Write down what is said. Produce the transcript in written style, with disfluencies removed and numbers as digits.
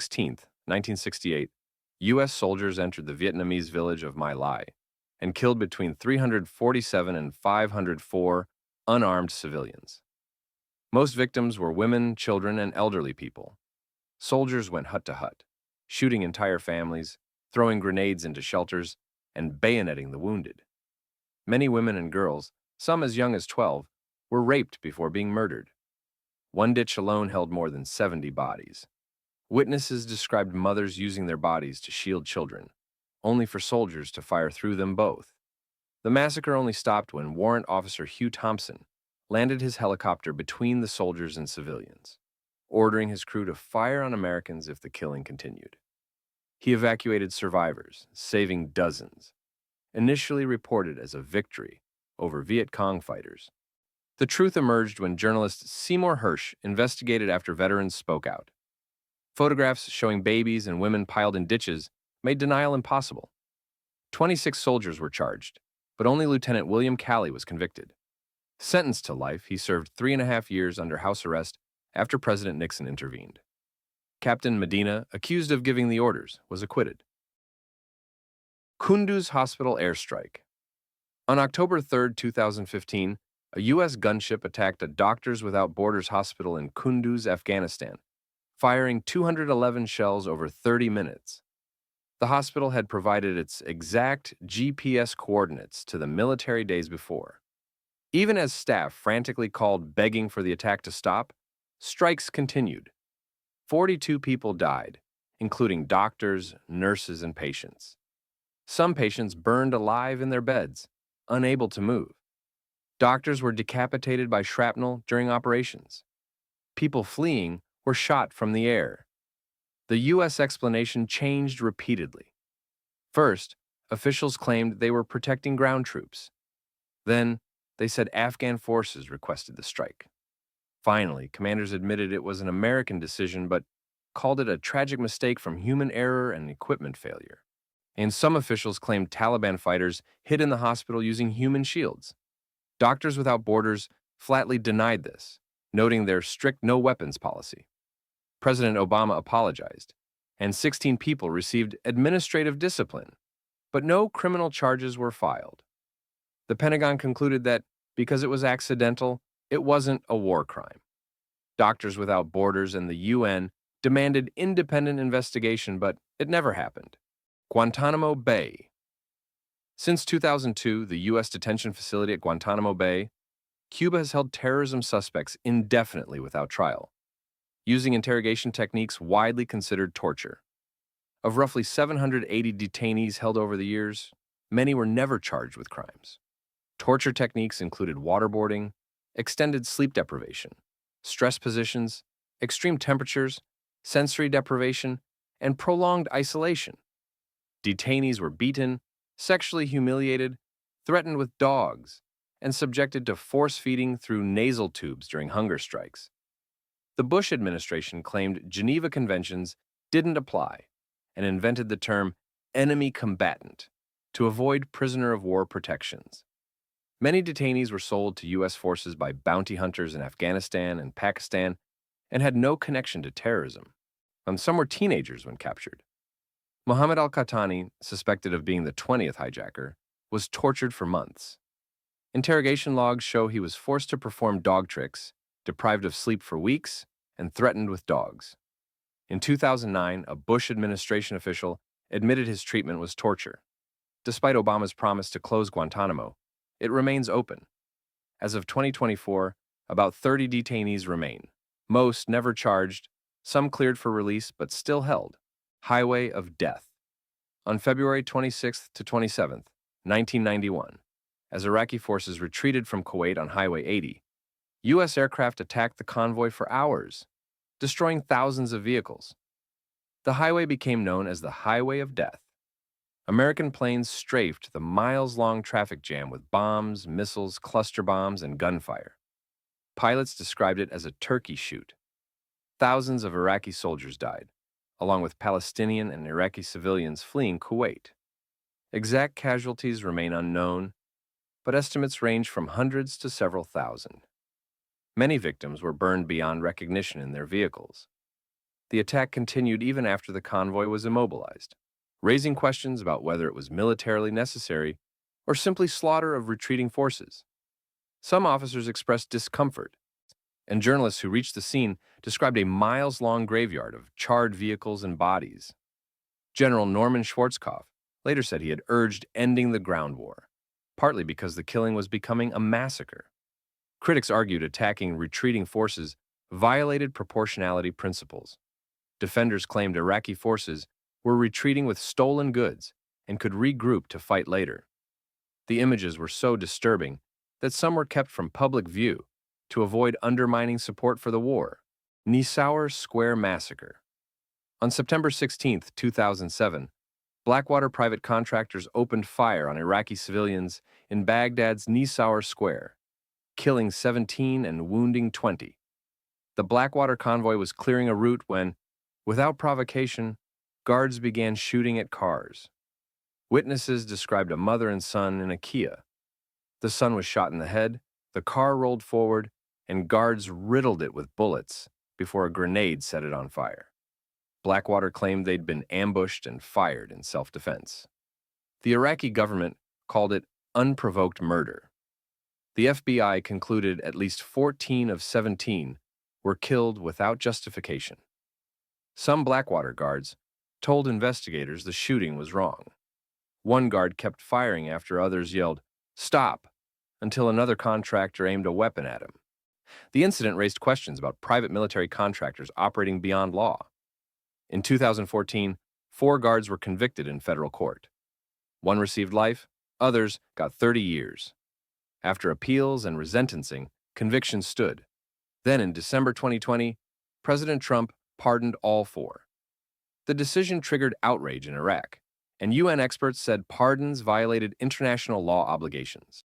16th, 1968, U.S. soldiers entered the Vietnamese village of My Lai and killed between 347 and 504 unarmed civilians. Most victims were women, children, and elderly people. Soldiers went hut to hut, shooting entire families, throwing grenades into shelters, and bayoneting the wounded. Many women and girls, some as young as 12, were raped before being murdered. One ditch alone held more than 70 bodies. Witnesses described mothers using their bodies to shield children, only for soldiers to fire through them both. The massacre only stopped when Warrant Officer Hugh Thompson landed his helicopter between the soldiers and civilians, ordering his crew to fire on Americans if the killing continued. He evacuated survivors, saving dozens, initially reported as a victory over Viet Cong fighters. The truth emerged when journalist Seymour Hersh investigated after veterans spoke out. Photographs showing babies and women piled in ditches made denial impossible. 26 soldiers were charged, but only Lieutenant William Calley was convicted. Sentenced to life, he served 3.5 years under house arrest after President Nixon intervened. Captain Medina, accused of giving the orders, was acquitted. Kunduz Hospital Airstrike. On October 3, 2015, a U.S. gunship attacked a Doctors Without Borders hospital in Kunduz, Afghanistan, firing 211 shells over 30 minutes. The hospital had provided its exact GPS coordinates to the military days before. Even as staff frantically called begging for the attack to stop, strikes continued. 42 people died, including doctors, nurses, and patients. Some patients burned alive in their beds, unable to move. Doctors were decapitated by shrapnel during operations. People fleeing were shot from the air. The U.S. explanation changed repeatedly. First, officials claimed they were protecting ground troops. Then, they said Afghan forces requested the strike. Finally, commanders admitted it was an American decision but called it a tragic mistake from human error and equipment failure. And some officials claimed Taliban fighters hid in the hospital using human shields. Doctors Without Borders flatly denied this, noting their strict no-weapons policy. President Obama apologized, and 16 people received administrative discipline, but no criminal charges were filed. The Pentagon concluded that because it was accidental, it wasn't a war crime. Doctors Without Borders and the UN demanded independent investigation, but it never happened. Guantánamo Bay. Since 2002, the U.S. detention facility at Guantánamo Bay, Cuba has held terrorism suspects indefinitely without trial, using interrogation techniques widely considered torture. Of roughly 780 detainees held over the years, many were never charged with crimes. Torture techniques included waterboarding, extended sleep deprivation, stress positions, extreme temperatures, sensory deprivation, and prolonged isolation. Detainees were beaten, sexually humiliated, threatened with dogs, and subjected to force feeding through nasal tubes during hunger strikes. The Bush administration claimed Geneva Conventions didn't apply and invented the term enemy combatant to avoid prisoner of war protections. Many detainees were sold to U.S. forces by bounty hunters in Afghanistan and Pakistan and had no connection to terrorism. Some were teenagers when captured. Mohammed al-Qahtani, suspected of being the 20th hijacker, was tortured for months. Interrogation logs show he was forced to perform dog tricks, deprived of sleep for weeks, and threatened with dogs. In 2009, a Bush administration official admitted his treatment was torture. Despite Obama's promise to close Guantánamo, it remains open. As of 2024, about 30 detainees remain, most never charged, some cleared for release but still held. Highway of Death. On February 26th to 27th, 1991, as Iraqi forces retreated from Kuwait on Highway 80, U.S. aircraft attacked the convoy for hours, destroying thousands of vehicles. The highway became known as the Highway of Death. American planes strafed the miles-long traffic jam with bombs, missiles, cluster bombs, and gunfire. Pilots described it as a turkey shoot. Thousands of Iraqi soldiers died, along with Palestinian and Iraqi civilians fleeing Kuwait. Exact casualties remain unknown, but estimates range from hundreds to several thousand. Many victims were burned beyond recognition in their vehicles. The attack continued even after the convoy was immobilized, raising questions about whether it was militarily necessary or simply slaughter of retreating forces. Some officers expressed discomfort, and journalists who reached the scene described a miles-long graveyard of charred vehicles and bodies. General Norman Schwarzkopf later said he had urged ending the ground war, partly because the killing was becoming a massacre. Critics argued attacking retreating forces violated proportionality principles. Defenders claimed Iraqi forces were retreating with stolen goods and could regroup to fight later. The images were so disturbing that some were kept from public view to avoid undermining support for the war. Nisour Square Massacre. On September 16, 2007, Blackwater private contractors opened fire on Iraqi civilians in Baghdad's Nisour Square, killing 17 and wounding 20. The Blackwater convoy was clearing a route when, without provocation, guards began shooting at cars. Witnesses described a mother and son in a Kia. The son was shot in the head, the car rolled forward, and guards riddled it with bullets before a grenade set it on fire. Blackwater claimed they'd been ambushed and fired in self-defense. The Iraqi government called it unprovoked murder. The FBI concluded at least 14 of 17 were killed without justification. Some Blackwater guards told investigators the shooting was wrong. One guard kept firing after others yelled, "Stop!" until another contractor aimed a weapon at him. The incident raised questions about private military contractors operating beyond law. In 2014, 4 guards were convicted in federal court. One received life, others got 30 years. After appeals and resentencing, convictions stood. Then in December 2020, President Trump pardoned all 4. The decision triggered outrage in Iraq, and UN experts said pardons violated international law obligations.